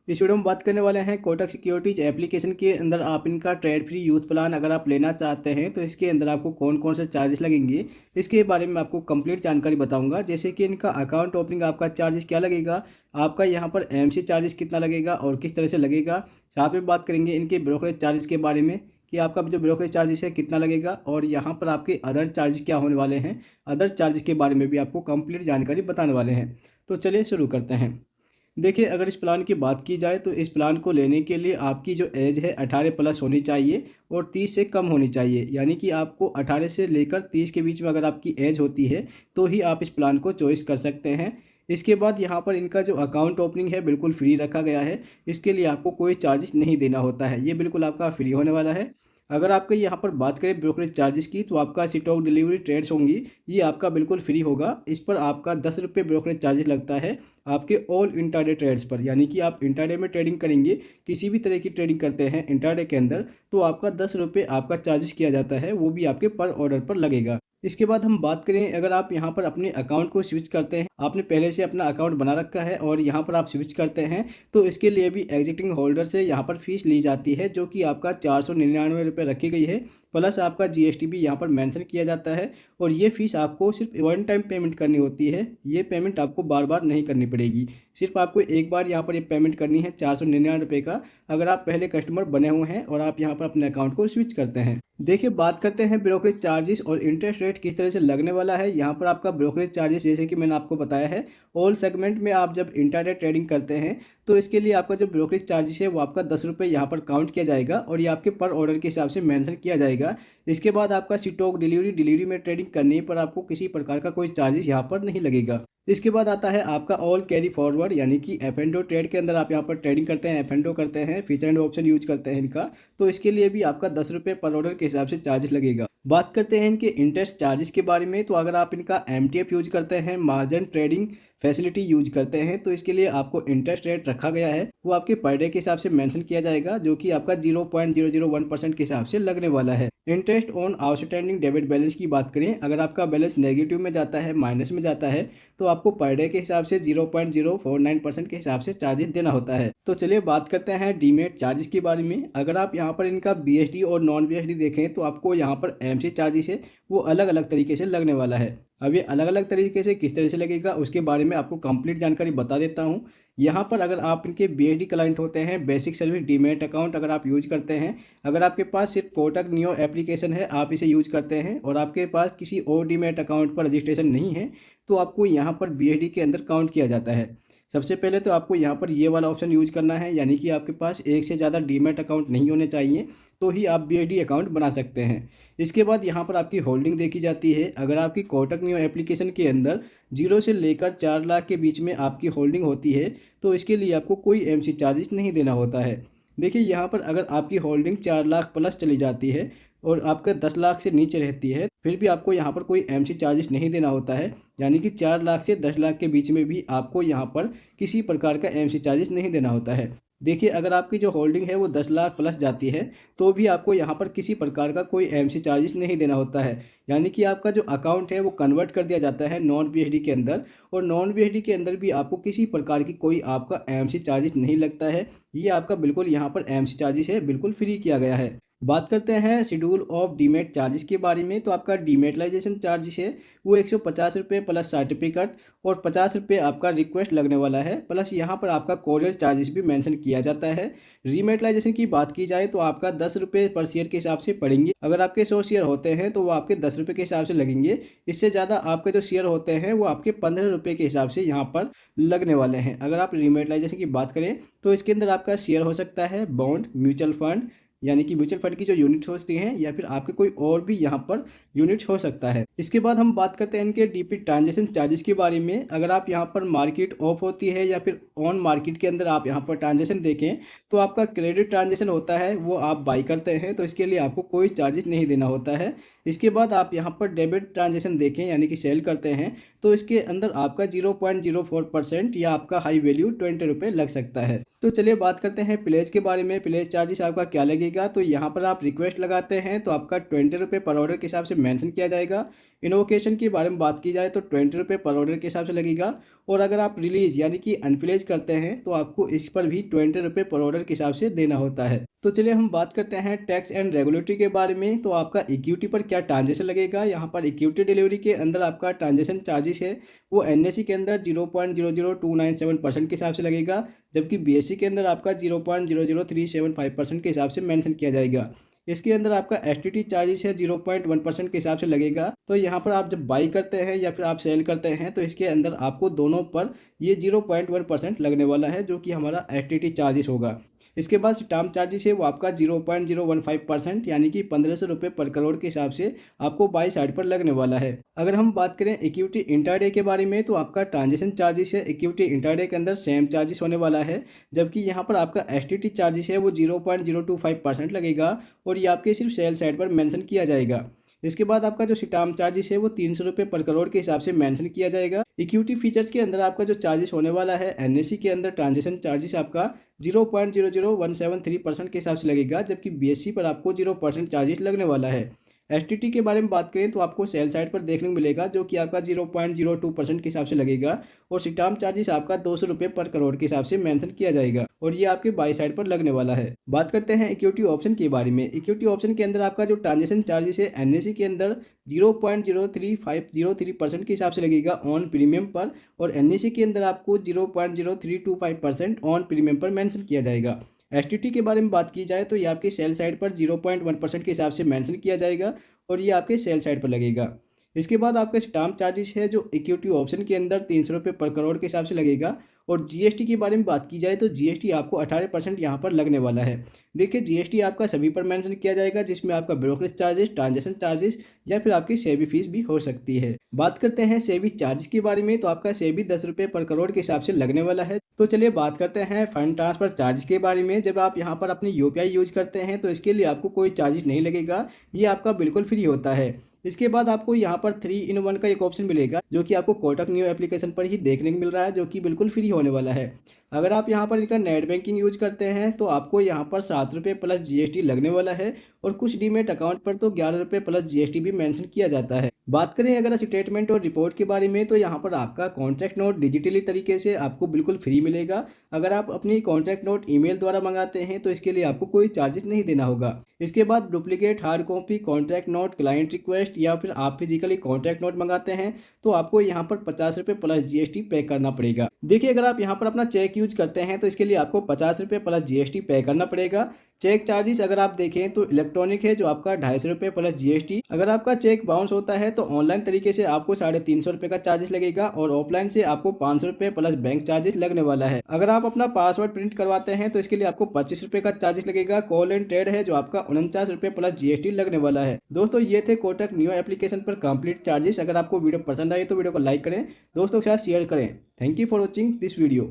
इस वीडियो में बात करने वाले हैं कोटक सिक्योरिटीज एप्लीकेशन के अंदर आप इनका ट्रेड फ्री यूथ प्लान अगर आप लेना चाहते हैं तो इसके अंदर आपको कौन कौन से चार्जेस लगेंगे इसके बारे में आपको कंप्लीट जानकारी बताऊंगा। जैसे कि इनका अकाउंट ओपनिंग आपका चार्जेस क्या लगेगा, आपका यहाँ पर एमसी चार्जेस कितना लगेगा और किस तरह से लगेगा। साथ में बात करेंगे इनके ब्रोकरेज चार्जेस के बारे में कि आपका जो ब्रोकरेज चार्जेस है कितना लगेगा और यहाँ पर आपके अदर चार्जेस क्या होने वाले हैं। अदर चार्जेस के बारे में भी आपको कंप्लीट जानकारी बताने वाले हैं। तो चलिए शुरू करते हैं। देखिए, अगर इस प्लान की बात की जाए तो इस प्लान को लेने के लिए आपकी जो एज है 18 प्लस होनी चाहिए और 30 से कम होनी चाहिए। यानी कि आपको 18 से लेकर 30 के बीच में अगर आपकी एज होती है तो ही आप इस प्लान को चॉइस कर सकते हैं। इसके बाद यहाँ पर इनका जो अकाउंट ओपनिंग है बिल्कुल फ्री रखा गया है। इसके लिए आपको कोई चार्जेस नहीं देना होता है, ये बिल्कुल आपका फ्री होने वाला है। अगर आपका यहाँ पर बात करें ब्रोकरेज चार्जेस की तो आपका स्टॉक डिलीवरी ट्रेड्स होंगी, ये आपका बिल्कुल फ्री होगा। इस पर आपका 10 रुपये ब्रोकरेज चार्जेस लगता है आपके ऑल इंट्राडे ट्रेड्स पर। यानी कि आप इंट्राडे में ट्रेडिंग करेंगे, किसी भी तरह की ट्रेडिंग करते हैं इंट्राडे के अंदर, तो आपका 10 रुपये आपका चार्जेस किया जाता है, वो भी आपके पर ऑर्डर पर लगेगा। इसके बाद हम बात करें, अगर आप यहाँ पर अपने अकाउंट को स्विच करते हैं, आपने पहले से अपना अकाउंट बना रखा है और यहाँ पर आप स्विच करते हैं तो इसके लिए भी एग्जिस्टिंग होल्डर से यहाँ पर फीस ली जाती है, जो कि आपका 499 रुपये रखी गई है। प्लस आपका जीएसटी भी यहाँ पर मेंशन किया जाता है और ये फीस आपको सिर्फ वन टाइम पेमेंट करनी होती है। ये पेमेंट आपको बार बार नहीं करनी पड़ेगी, सिर्फ आपको एक बार यहाँ पर ये पेमेंट करनी है 499 रुपये का, अगर आप पहले कस्टमर बने हुए हैं और आप यहाँ पर अपने अकाउंट को स्विच करते हैं। देखिए, बात करते हैं ब्रोकरेज चार्जेस और इंटरेस्ट रेट किस तरह से लगने वाला है। यहाँ पर आपका ब्रोकरेज चार्जेस जैसे कि मैंने आपको बताया है, ऑल सेगमेंट में आप जब इंट्राडे ट्रेडिंग करते हैं तो इसके लिए आपका जो ब्रोकरेज चार्जेस है वो आपका 10 रुपये यहाँ पर काउंट किया जाएगा और ये आपके पर ऑर्डर के हिसाब से मेंशन किया जाएगा। इसके बाद आपका स्टॉक डिलीवरी में ट्रेडिंग करने पर आपको किसी प्रकार का कोई चार्जेस यहाँ पर नहीं लगेगा। इसके बाद आता है आपका ऑल कैरी फॉरवर्ड, यानी कि एफ एंड ओ ट्रेड के अंदर आप यहाँ पर ट्रेडिंग करते हैं, एफ एंड ओ करते हैं, फीचर एंड ऑप्शन यूज करते हैं इनका, तो इसके लिए भी आपका 10 रुपये पर ऑर्डर के हिसाब से चार्जेस लगेगा। बात करते हैं इनके इंटरेस्ट चार्जेस के बारे में, तो अगर आप इनका एमटीएफ यूज करते हैं, मार्जिन ट्रेडिंग फैसिलिटी यूज करते हैं, तो इसके लिए आपको इंटरेस्ट रेट रखा गया है, वो आपके पर डे के हिसाब से मेंशन किया जाएगा, जो कि आपका 0.001% के हिसाब से लगने वाला है। Interest on outstanding debit balance की बात करें, अगर आपका बैलेंस नेगेटिव में जाता है, माइनस में जाता है, तो आपको पर डे के हिसाब से 0.049% के हिसाब से चार्जेस देना होता है। तो चलिए बात करते हैं डीमेट चार्जेस के बारे में। अगर आप यहाँ पर इनका बीएसडी और नॉन बीएसडी देखें तो आपको यहाँ पर एमसी चार्जेस है वो अलग अलग तरीके से लगने वाला है। अब ये अलग अलग तरीके से किस तरह से लगेगा उसके बारे में आपको कंप्लीट जानकारी बता देता हूँ। यहाँ पर अगर आप इनके बीएसडी क्लाइंट होते हैं, बेसिक सर्विस डीमेट अकाउंट अगर आप यूज करते हैं, अगर आपके पास सिर्फ कोटक नियो एप्लीकेशन है, आप इसे यूज करते हैं और आपके पास किसी और डीमेट अकाउंट पर रजिस्ट्रेशन नहीं है, तो आपको यहाँ पर बीएसडी के अंदर काउंट किया जाता है। सबसे पहले तो आपको यहाँ पर ये वाला ऑप्शन यूज करना है, यानी कि आपके पास एक से ज़्यादा डीमेट अकाउंट नहीं होने चाहिए, तो ही आप बीएसडी अकाउंट बना सकते हैं। इसके बाद यहाँ पर आपकी होल्डिंग देखी जाती है। अगर आपकी कोटक नियो एप्लीकेशन के अंदर 0 से लेकर 4 लाख के बीच में आपकी होल्डिंग होती है तो इसके लिए आपको कोई एमसी चार्जेस नहीं देना होता है। देखिए, यहाँ पर अगर आपकी होल्डिंग 4 लाख प्लस चली जाती है और आपका 10 लाख से नीचे रहती है, फिर भी आपको यहाँ पर कोई एमसी चार्जेस नहीं देना होता है। यानी कि 4 लाख से 10 लाख के बीच में भी आपको यहाँ पर किसी प्रकार का एमसी चार्जेस नहीं देना होता है। देखिए, अगर आपकी जो होल्डिंग है वो 10 लाख प्लस जाती है तो भी आपको यहाँ पर किसी प्रकार का कोई एमसी चार्जेस नहीं देना होता है। यानी कि आपका जो अकाउंट है वो कन्वर्ट कर दिया जाता है नॉन बीएसडी के अंदर, और नॉन बीएसडी के अंदर भी आपको किसी प्रकार की कोई आपका एमसी चार्जेस नहीं लगता है। ये आपका बिल्कुल यहाँ पर एमसी चार्जेस है बिल्कुल फ्री किया गया है। बात करते हैं शेड्यूल ऑफ डीमेट चार्जेस के बारे में, तो आपका डीमेटलाइजेशन चार्जेस है वो 150 रुपये प्लस सर्टिफिकेट और 50 रुपये आपका रिक्वेस्ट लगने वाला है। प्लस यहाँ पर आपका कोरियर चार्जेस भी मेंशन किया जाता है। रीमेटलाइजेशन की बात की जाए तो आपका 10 रुपये पर शेयर के हिसाब से पड़ेंगे। अगर आपके 100 शेयर होते हैं तो वो आपके 10 रुपये के हिसाब से लगेंगे। इससे ज़्यादा आपके जो शेयर होते हैं वो आपके 15 रुपये के हिसाब से यहाँ पर लगने वाले हैं। अगर आप रीमेटलाइजेशन की बात करें तो इसके अंदर आपका शेयर हो सकता है बॉन्ड, म्यूचुअल फंड, यानी कि म्यूचुअल फंड की जो यूनिट्स होती हैं, या फिर आपके कोई और भी यहाँ पर यूनिट्स हो सकता है। इसके बाद हम बात करते हैं इनके डीपी ट्रांजेक्शन चार्जेस के बारे में। अगर आप यहाँ पर मार्केट ऑफ होती है या फिर ऑन मार्केट के अंदर आप यहाँ पर ट्रांजेक्शन देखें तो आपका क्रेडिट ट्रांजेक्शन होता है, वो आप बाई करते हैं तो इसके लिए आपको कोई चार्जेस नहीं देना होता है। इसके बाद आप यहाँ पर डेबिट ट्रांजेक्शन देखें, यानी कि सेल करते हैं, तो इसके अंदर आपका 0.04% या आपका हाई वैल्यू 20 रुपये लग सकता है। तो चलिए बात करते हैं प्लेज के बारे में। प्लेज चार्जेस आपका क्या लगेगा, तो यहाँ पर आप रिक्वेस्ट लगाते हैं तो आपका 20 रुपये पर ऑर्डर के हिसाब से मेंशन किया जाएगा। इनोवेशन के बारे में बात की जाए तो 20 रुपये पर ऑर्डर के हिसाब से लगेगा। और अगर आप रिलीज यानी कि अनफिलेज करते हैं तो आपको इस पर भी 20 रुपये पर ऑर्डर के हिसाब से देना होता है। तो चलिए हम बात करते हैं टैक्स एंड रेगुलेटरी के बारे में। तो आपका इक्विटी पर क्या ट्रांजेक्शन लगेगा। यहाँ पर इक्विटी डिलीवरी के अंदर आपका ट्रांजेक्शन चार्जेस है वो एनएससी के अंदर 0.00297% के हिसाब से लगेगा, जबकि बीएससी के अंदर आपका 0.00375% के हिसाब से मेंशन किया जाएगा। इसके अंदर आपका एसटीटी चार्जेस है 0.1% के हिसाब से लगेगा। तो यहाँ पर आप जब बाई करते हैं या फिर आप सेल करते हैं तो इसके अंदर आपको दोनों पर ये 0.1% लगने वाला है, जो कि हमारा एसटीटी चार्जेस होगा। इसके बाद स्टाम्प चार्जेस है वो आपका 0.015% यानी कि 1500 रुपये पर करोड़ के हिसाब से आपको बाई साइड पर लगने वाला है। अगर हम बात करें इक्विटी इंट्राडे के बारे में तो आपका ट्रांजेक्शन चार्जेस है इक्विटी इंट्राडे के अंदर सेम चार्जेस होने वाला है, जबकि यहाँ पर आपका एसटीटी चार्जेस है वो 0.025% लगेगा और ये आपके सिर्फ सेल साइड पर मेंशन किया जाएगा। इसके बाद आपका जो स्टाम्प चार्जेस है वो 300 रुपये पर करोड़ के हिसाब से मेंशन किया जाएगा। इक्विटी फीचर्स के अंदर आपका जो चार्जेस होने वाला है एनएससी के अंदर ट्रांजेक्शन चार्जेस आपका 0.00173% के हिसाब से लगेगा, जबकि बीएससी पर आपको 0% चार्जेस लगने वाला है। एसटीटी के बारे में बात करें तो आपको सेल साइड पर देखने को मिलेगा, जो कि आपका 0.02% के हिसाब से लगेगा और स्टाम्प चार्जेस आपका 200 रुपये पर करोड़ के हिसाब से मेंशन किया जाएगा और ये आपके बाई साइड पर लगने वाला है। बात करते हैं इक्विटी ऑप्शन के बारे में। इक्विटी ऑप्शन के अंदर आपका जो ट्रांजेक्शन चार्जेस है एनएससी के अंदर 0.03503% के हिसाब से लगेगा ऑन प्रीमियम पर और एनएससी के अंदर आपको 0.0325% ऑन प्रीमियम पर मेंशन किया जाएगा। एसटीटी के बारे में बात की जाए तो ये आपके सेल साइड पर 0.1% के हिसाब से मेंशन किया जाएगा और ये आपके सेल साइड पर लगेगा। इसके बाद आपका स्टाम्प चार्जेस है जो इक्विटी ऑप्शन के अंदर 300 रुपये पर करोड़ के हिसाब से लगेगा और जीएसटी के बारे में बात की जाए तो जीएसटी आपको 18% यहाँ पर लगने वाला है। देखिए जीएसटी आपका सभी पर मेंशन किया जाएगा, जिसमें आपका ब्रोकरेज चार्जेस, ट्रांजेक्शन चार्जेस या फिर आपकी सेबी फीस भी हो सकती है। बात करते हैं सेबी चार्जेस के बारे में तो आपका सेबी 10 रुपये पर करोड़ के हिसाब से लगने वाला है। तो चलिए बात करते हैं फंड ट्रांसफर चार्जेस के बारे में। जब आप यहाँ पर अपनी यूपीआई यूज करते हैं तो इसके लिए आपको कोई चार्जेस नहीं लगेगा, ये आपका बिल्कुल फ्री होता है। इसके बाद आपको यहाँ पर 3-in-1 का एक ऑप्शन मिलेगा, जो कि आपको कोटक न्यू एप्लीकेशन पर ही देखने को मिल रहा है, जो कि बिल्कुल फ्री होने वाला है। अगर आप यहाँ पर इनका नेट बैंकिंग यूज करते हैं तो आपको यहाँ पर 7 रुपये प्लस जीएसटी लगने वाला है और कुछ डीमेट अकाउंट पर तो 11 रुपये प्लस जीएसटी भी मेंशन किया जाता है। बात करें अगर स्टेटमेंट और रिपोर्ट के बारे में तो यहाँ पर आपका कॉन्ट्रैक्ट नोट डिजिटली तरीके से आपको बिल्कुल फ्री मिलेगा। अगर आप अपनी कॉन्ट्रैक्ट नोट ईमेल द्वारा मंगाते हैं तो इसके लिए आपको कोई चार्जेस नहीं देना होगा। इसके बाद duplicate hard copy contract note, client request या फिर आप फिजिकली कॉन्ट्रैक्ट नोट मंगाते हैं तो आपको यहाँ पर 50 रुपये प्लस जीएसटी पे करना पड़ेगा। देखिए अगर आप यहाँ पर अपना चेक यूज करते हैं तो इसके लिए आपको 50 रुपये प्लस जीएसटी पे करना पड़ेगा। चेक चार्जेस अगर आप देखें तो इलेक्ट्रॉनिक है जो आपका 250 रुपये प्लस जीएसटी। अगर आपका चेक बाउंस होता है तो ऑनलाइन तरीके से आपको 350 रुपये का चार्जेस लगेगा और ऑफलाइन से आपको 500 रुपये प्लस बैंक चार्जेस लगने वाला है। अगर आप अपना पासवर्ड प्रिंट करवाते हैं तो इसके लिए आपको 25 रुपये का चार्जेस लगेगा। कॉल एंड ट्रेड है जो आपका 49 रुपये प्लस जीएसटी लगने वाला है। दोस्तों ये थे कोटक न्यू एप्लीकेशन पर कंप्लीट चार्जेस। अगर आपको वीडियो पसंद आए तो वीडियो को लाइक करें, दोस्तों के साथ शेयर करें। Thank you for watching this video.